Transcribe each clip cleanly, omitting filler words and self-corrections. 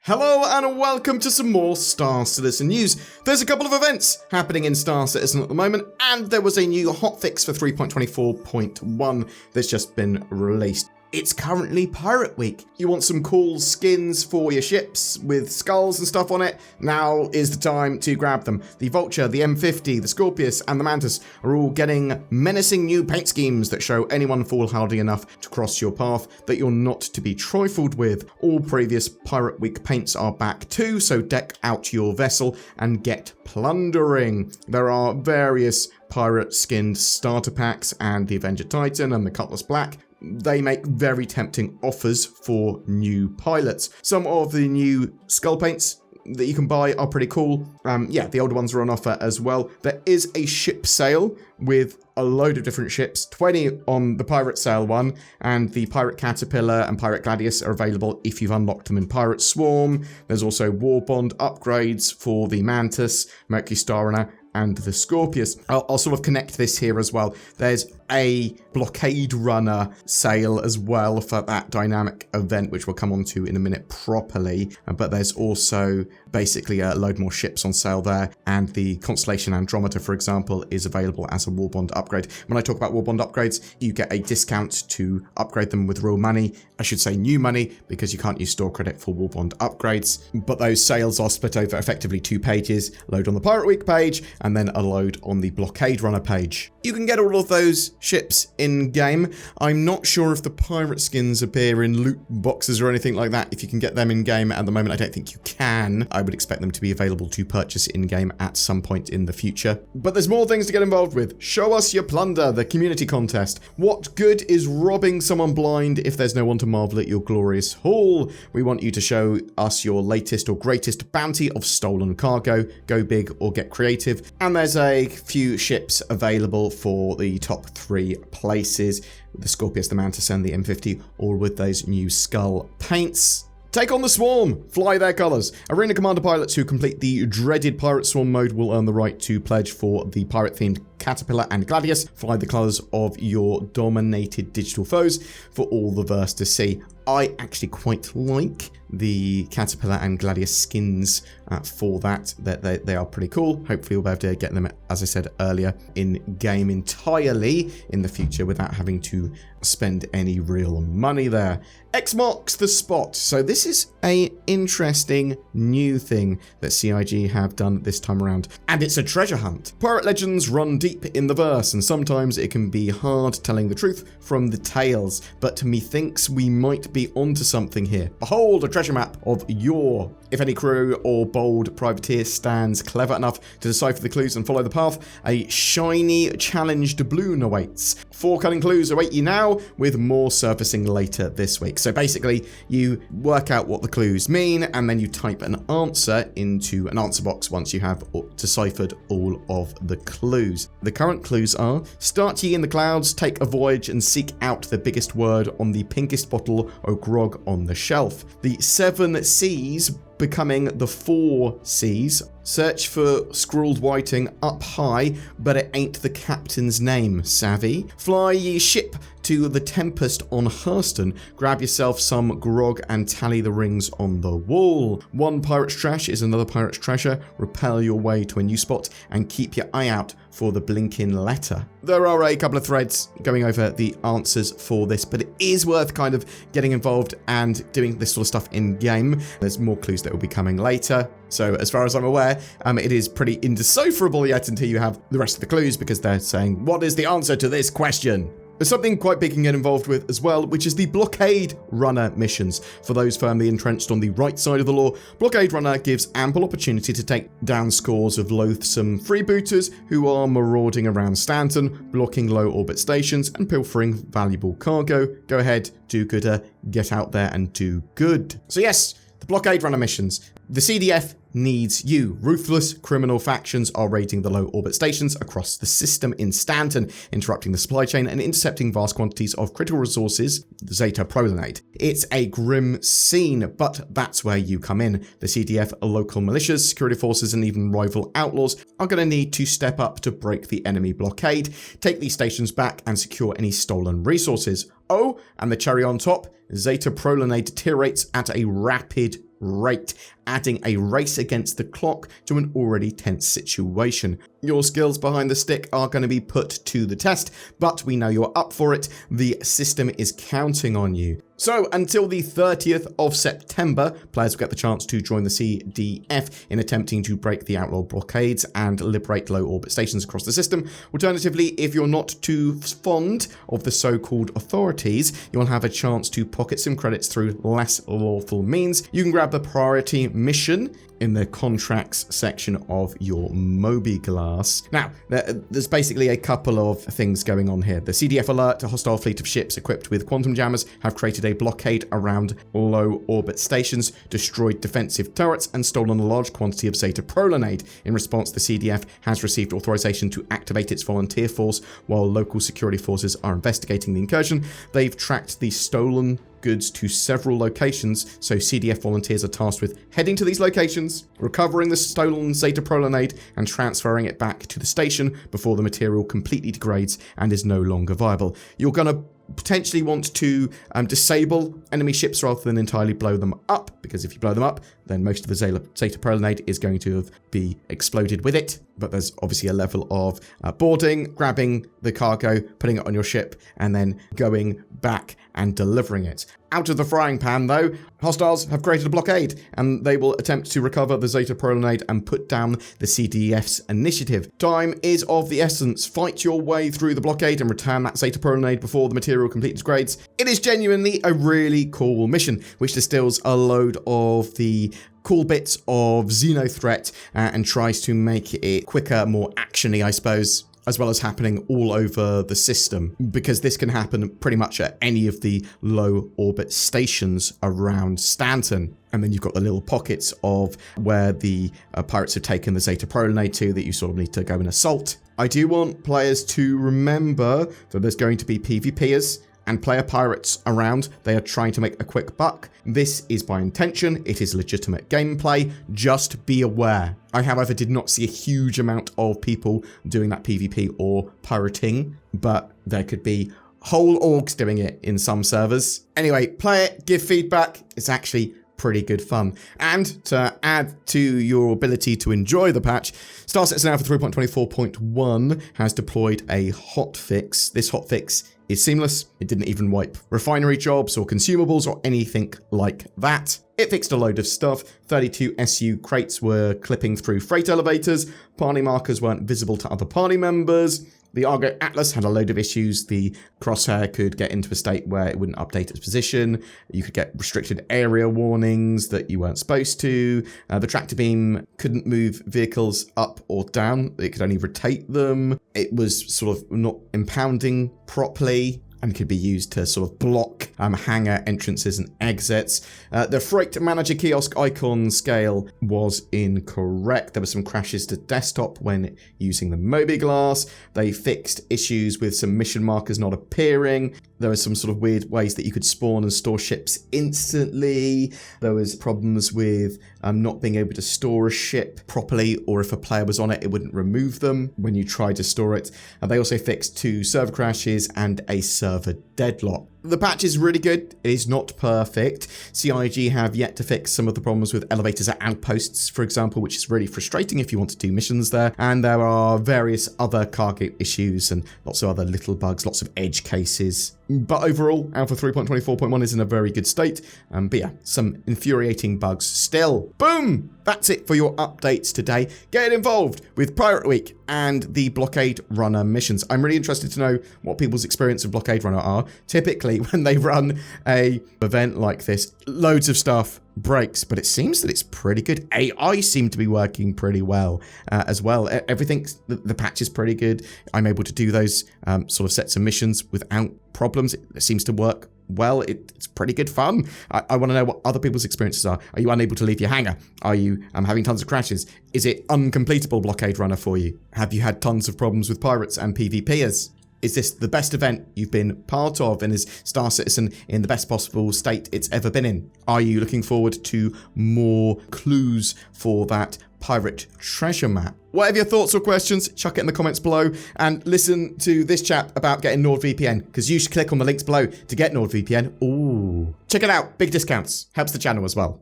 Hello and welcome to some more Star Citizen news. There's a couple of events happening in Star Citizen at the moment, and there was a new hotfix for 3.24.1 that's just been released. It's currently Pirate Week. You want some cool skins for your ships with skulls and stuff on it? Now is the time to grab them. The Vulture, the M50, the Scorpius and the Mantis are all getting menacing new paint schemes that show anyone foolhardy enough to cross your path that you're not to be trifled with. All previous Pirate Week paints are back too, so deck out your vessel and get plundering. There are various pirate skinned starter packs and the Avenger Titan and the Cutlass Black. They make very tempting offers for new pilots. Some of the new skull paints that you can buy are pretty cool. The older ones are on offer as well. There is a ship sale with a load of different ships, 20 on the Pirate Sale one, and the Pirate Caterpillar and Pirate Gladius are available if you've unlocked them in Pirate Swarm. There's also War Bond upgrades for the Mantis, Mercury Star Runner, and the Scorpius. I'll sort of connect this here as well. There's a Blockade Runner sale as well for that dynamic event, which we'll come on to in a minute properly. But there's also basically a load more ships on sale there. And the Constellation Andromeda, for example, is available as a War Bond upgrade. When I talk about War Bond upgrades, you get a discount to upgrade them with real money. I should say new money, because you can't use store credit for War Bond upgrades. But those sales are split over effectively 2 pages. Load on the Pirate Week page, and then a load on the Blockade Runner page. You can get all of those ships in-game. I'm not sure if the pirate skins appear in loot boxes or anything like that. If you can get them in-game at the moment, I don't think you can. I would expect them to be available to purchase in-game at some point in the future. But there's more things to get involved with. Show us your plunder, the community contest. What good is robbing someone blind if there's no one to marvel at your glorious haul? We want you to show us your latest or greatest bounty of stolen cargo. Go big or get creative. And there's a few ships available for the top 3 places. The Scorpius, the Mantis and the M50, all with those new skull paints. Take on the Swarm! Fly their colours. Arena Commander pilots who complete the dreaded Pirate Swarm mode will earn the right to pledge for the pirate-themed Caterpillar and Gladius. Fly the colours of your dominated digital foes for all the verse to see. I actually quite like the Caterpillar and Gladius skins for that. They are pretty cool. Hopefully we'll be able to get them, as I said earlier, in-game entirely in the future without having to spend any real money there. X marks the spot. So this is a interesting new thing that CIG have done this time around. And it's a treasure hunt. Pirate legends run deep in the verse, and sometimes it can be hard telling the truth from the tales. But methinks we might be onto something here. Behold, a treasure map of yore. If any crew or bold privateer stands clever enough to decipher the clues and follow the path, a shiny challenge doubloon awaits. 4 cunning clues await you now, with more surfacing later this week. So basically, you work out what the clues mean, and then you type an answer into an answer box once you have deciphered all of the clues. The current clues are: start ye in the clouds, take a voyage, and seek out the biggest word on the pinkest bottle o' grog on the shelf. The 7 C's becoming the 4 C's. Search for scrawled whiting up high, but it ain't the captain's name, savvy? Fly ye ship to the Tempest on Hurston, grab yourself some grog and tally the rings on the wall. One pirate's trash is another pirate's treasure. Repel your way to a new spot and keep your eye out for the blinking letter. There are a couple of threads going over the answers for this, but it is worth kind of getting involved and doing this sort of stuff in game. There's more clues that will be coming later. So as far as I'm aware, it is pretty indecipherable yet until you have the rest of the clues, because they're saying, what is the answer to this question? There's something quite big you can get involved with as well, which is the Blockade Runner missions. For those firmly entrenched on the right side of the law, Blockade Runner gives ample opportunity to take down scores of loathsome freebooters who are marauding around Stanton, blocking low orbit stations and pilfering valuable cargo. Go ahead, do gooder, get out there and do good. So yes, the Blockade Runner missions. The CDF needs you. Ruthless criminal factions are raiding the low orbit stations across the system in Stanton, interrupting the supply chain and intercepting vast quantities of critical resources, Zeta Prolinade. It's a grim scene, but that's where you come in. The CDF, local militias, security forces and even rival outlaws are going to need to step up to break the enemy blockade, take these stations back and secure any stolen resources. Oh, and the cherry on top, Zeta Prolinade deteriorates at a rapid rate, adding a race against the clock to an already tense situation. Your skills behind the stick are going to be put to the test, but we know you're up for it. The system is counting on you. So until the 30th of September, players will get the chance to join the CDF in attempting to break the outlaw blockades and liberate low orbit stations across the system. Alternatively, if you're not too fond of the so-called authorities, you'll have a chance to pocket some credits through less lawful means. You can grab the priority mission in the contracts section of your Moby-Glass. Now, there's basically a couple of things going on here. The CDF alert, a hostile fleet of ships equipped with quantum jammers have created a blockade around low orbit stations, destroyed defensive turrets, and stolen a large quantity of Zeta Prolanade. In response, the CDF has received authorization to activate its volunteer force while local security forces are investigating the incursion. They've tracked the stolen goods to several locations, so CDF volunteers are tasked with heading to these locations, recovering the stolen Zeta Prolanade, and transferring it back to the station before the material completely degrades and is no longer viable. You're going to potentially want to disable enemy ships rather than entirely blow them up, because if you blow them up, then most of the Zeta Prolanade is going to be exploded with it. But there's obviously a level of boarding, grabbing the cargo, putting it on your ship, and then going back and delivering it. Out of the frying pan, though, hostiles have created a blockade, and they will attempt to recover the Zeta Prolanade and put down the CDF's initiative. Time is of the essence. Fight your way through the blockade and return that Zeta Prolanade before the material completely degrades. It is genuinely a really cool mission, which distills a load of the cool bits of Xenothreat and tries to make it quicker, more actiony, I suppose, as well as happening all over the system, because this can happen pretty much at any of the low orbit stations around Stanton. And then you've got the little pockets of where the pirates have taken the Zeta Prolanade to that you sort of need to go and assault. I do want players to remember that there's going to be PvPers and player pirates around. They are trying to make a quick buck. This is by intention. It is legitimate gameplay. Just be aware. I, however, did not see a huge amount of people doing that PvP or pirating, but there could be whole orgs doing it in some servers. Anyway, play it, give feedback. It's actually pretty good fun. And to add to your ability to enjoy the patch, Star Citizen Alpha 3.24.1 has deployed a hotfix. This hotfix is seamless. It didn't even wipe refinery jobs or consumables or anything like that. It fixed a load of stuff. 32 SU crates were clipping through freight elevators. Party markers weren't visible to other party members. The Argo Atlas had a load of issues. The crosshair could get into a state where it wouldn't update its position. You could get restricted area warnings that you weren't supposed to. The tractor beam couldn't move vehicles up or down. It could only rotate them. It was sort of not impounding properly and could be used to sort of block hangar entrances and exits. The Freight Manager kiosk icon scale was incorrect. There were some crashes to desktop when using the Moby-Glass. They fixed issues with some mission markers not appearing. There were some sort of weird ways that you could spawn and store ships instantly. There was problems with not being able to store a ship properly, or if a player was on it, it wouldn't remove them when you tried to store it. They also fixed 2 server crashes and a server deadlock. The patch is really good. It is not perfect. CIG have yet to fix some of the problems with elevators at outposts, for example, which is really frustrating if you want to do missions there. And there are various other cargo issues and lots of other little bugs, lots of edge cases. But overall, Alpha 3.24.1 is in a very good state. But yeah, some infuriating bugs still. Boom! That's it for your updates today. Get involved with Pirate Week and the Blockade Runner missions. I'm really interested to know what people's experience of Blockade Runner are. Typically, when they run a event like this, loads of stuff breaks, but it seems that it's pretty good. AI seem to be working pretty well as well. Everything, the patch is pretty good. I'm able to do those sort of sets of missions without problems. It seems to work well. It's pretty good fun. I want to know what other people's experiences are. Are you unable to leave your hangar? Are you having tons of crashes? Is it uncompletable Blockade Runner for you? Have you had tons of problems with pirates and PvPers? Is this the best event you've been part of, and is Star Citizen in the best possible state it's ever been in? Are you looking forward to more clues for that pirate treasure map? Whatever your thoughts or questions, chuck it in the comments below, and listen to this chat about getting NordVPN, because you should click on the links below to get NordVPN. Ooh. Check it out. Big discounts. Helps the channel as well.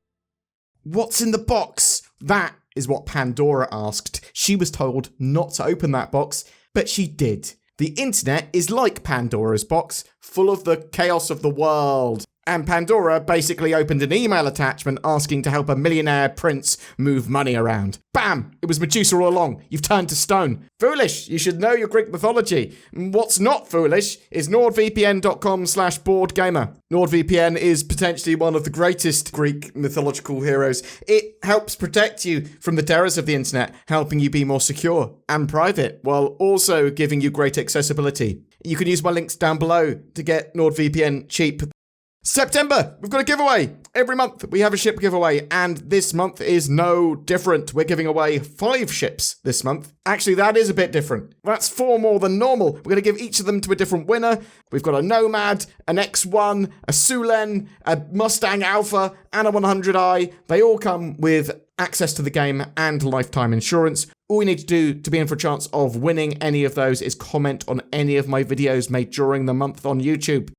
What's in the box? That is what Pandora asked. She was told not to open that box, but she did. The internet is like Pandora's box, full of the chaos of the world. And Pandora basically opened an email attachment asking to help a millionaire prince move money around. Bam! It was Medusa all along. You've turned to stone. Foolish! You should know your Greek mythology. What's not foolish is nordvpn.com/BoredGamer. NordVPN is potentially one of the greatest Greek mythological heroes. It helps protect you from the terrors of the internet, helping you be more secure and private, while also giving you great accessibility. You can use my links down below to get NordVPN cheap. September, we've got a giveaway. Every month we have a ship giveaway, and this month is no different. We're giving away 5 ships this month. Actually, that is a bit different. That's 4 more than normal. We're going to give each of them to a different winner. We've got a Nomad, an X1, a Sulen, a Mustang Alpha, and a 100i. They all come with access to the game and lifetime insurance. All you need to do to be in for a chance of winning any of those is comment on any of my videos made during the month on YouTube.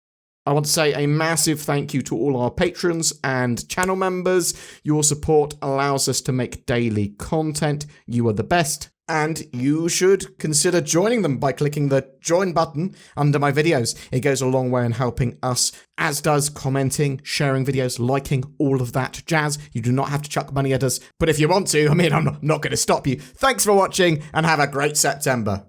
I want to say a massive thank you to all our patrons and channel members. Your support allows us to make daily content. You are the best, and you should consider joining them by clicking the join button under my videos. It goes a long way in helping us, as does commenting, sharing videos, liking, all of that jazz. You do not have to chuck money at us, but if you want to, I'm not going to stop you. Thanks for watching, and have a great September.